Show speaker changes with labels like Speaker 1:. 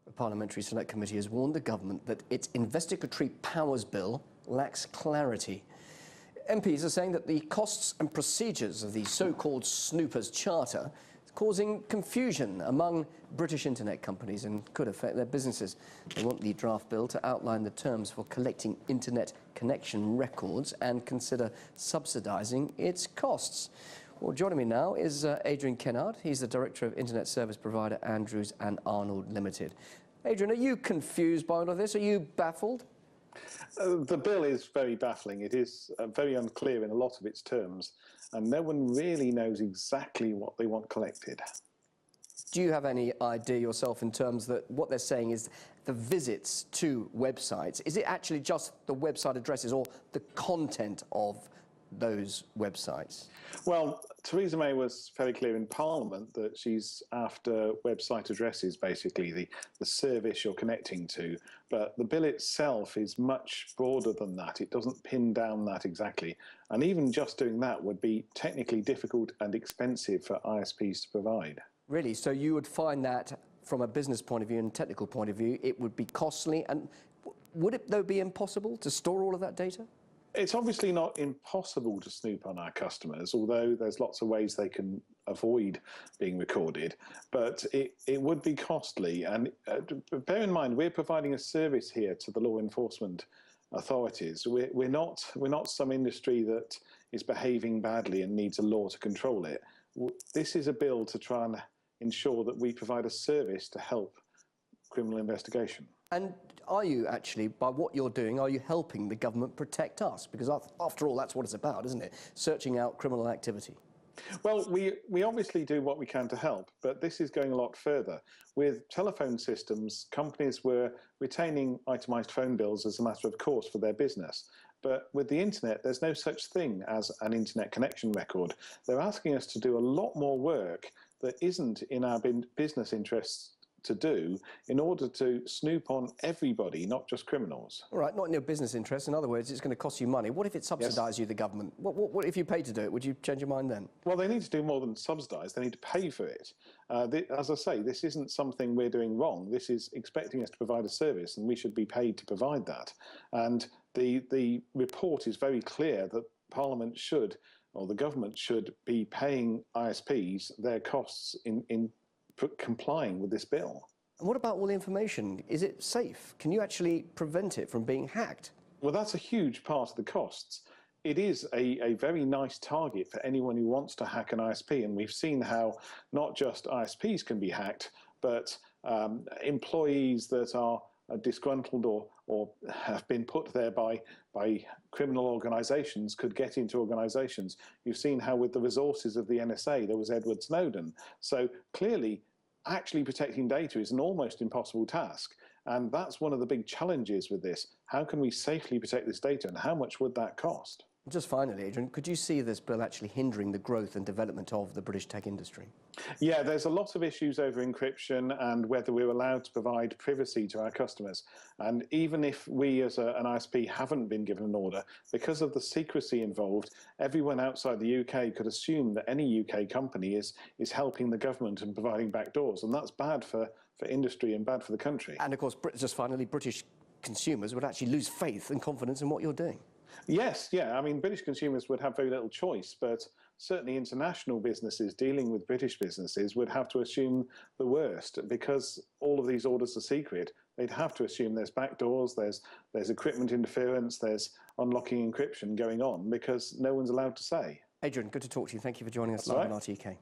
Speaker 1: The Parliamentary Select Committee has warned the government that its Investigatory Powers Bill lacks clarity. MPs are saying that the costs and procedures of the so-called Snoopers Charter is causing confusion among British internet companies and could affect their businesses. They want the draft bill to outline the terms for collecting internet connection records and consider subsidising its costs. Well, joining me now is Adrian Kennard. He's the Director of Internet Service Provider Andrews and Arnold Limited. Adrian, are you confused by all of this? Are you baffled?
Speaker 2: The bill is very baffling. It is very unclear in a lot of its terms, and no one really knows exactly what they want collected.
Speaker 1: Do you have any idea yourself in terms that what they're saying is the visits to websites? Is it actually just the website addresses or the content of those websites?
Speaker 2: Well, Theresa May was very clear in Parliament that she's after website addresses, basically the service you're connecting to, but the bill itself is much broader than that. It doesn't pin down that exactly, and even just doing that would be technically difficult and expensive for ISPs to provide.
Speaker 1: Really? So you would find that from a business point of view and technical point of view, it would be costly, and would it though be impossible to store all of that data?
Speaker 2: It's obviously not impossible to snoop on our customers, although there's lots of ways they can avoid being recorded, but it would be costly. And bear in mind, we're providing a service here to the law enforcement authorities. We're not some industry that is behaving badly and needs a law to control it. This is a bill to try and ensure that we provide a service to help criminal investigation.
Speaker 1: And are you actually, by what you're doing, are you helping the government protect us? Because after all, that's what it's about, isn't it? Searching out criminal activity.
Speaker 2: Well, we obviously do what we can to help, but this is going a lot further. With telephone systems, companies were retaining itemised phone bills as a matter of course for their business. But with the internet, there's no such thing as an internet connection record. They're asking us to do a lot more work that isn't in our business interests to do in order to snoop on everybody, not just criminals.
Speaker 1: All right, not in your business interest. In other words, it's going to cost you money. What if it subsidised you, the government? What if you paid to do it? Would you change your mind then?
Speaker 2: Well, they need to do more than subsidise. They need to pay for it. As I say, this isn't something we're doing wrong. This is expecting us to provide a service, and we should be paid to provide that. And the report is very clear that Parliament should, or the government should, be paying ISPs their costs in complying with this bill.
Speaker 1: And what about all the information? Is it safe? Can you actually prevent it from being hacked?
Speaker 2: Well, that's a huge part of the costs. It is a very nice target for anyone who wants to hack an ISP, and we've seen how not just ISPs can be hacked, but employees that are disgruntled or have been put there by criminal organisations could get into organisations. You've seen how with the resources of the NSA there was Edward Snowden. So clearly actually protecting data is an almost impossible task, and that's one of the big challenges with this. How can we safely protect this data, and how much would that cost?
Speaker 1: Just finally, Adrian, could you see this bill actually hindering the growth and development of the British tech industry?
Speaker 2: Yeah, there's a lot of issues over encryption and whether we're allowed to provide privacy to our customers. And even if we as an ISP haven't been given an order, because of the secrecy involved, everyone outside the UK could assume that any UK company is helping the government and providing backdoors. And that's bad for industry and bad for the country.
Speaker 1: And of course, just finally, British consumers would actually lose faith and confidence in what you're doing.
Speaker 2: Yes, yeah. I mean, British consumers would have very little choice, but certainly international businesses dealing with British businesses would have to assume the worst because all of these orders are secret. They'd have to assume there's backdoors, there's equipment interference, there's unlocking encryption going on because no one's allowed to say.
Speaker 1: Adrian, good to talk to you. Thank you for joining us live on RTK.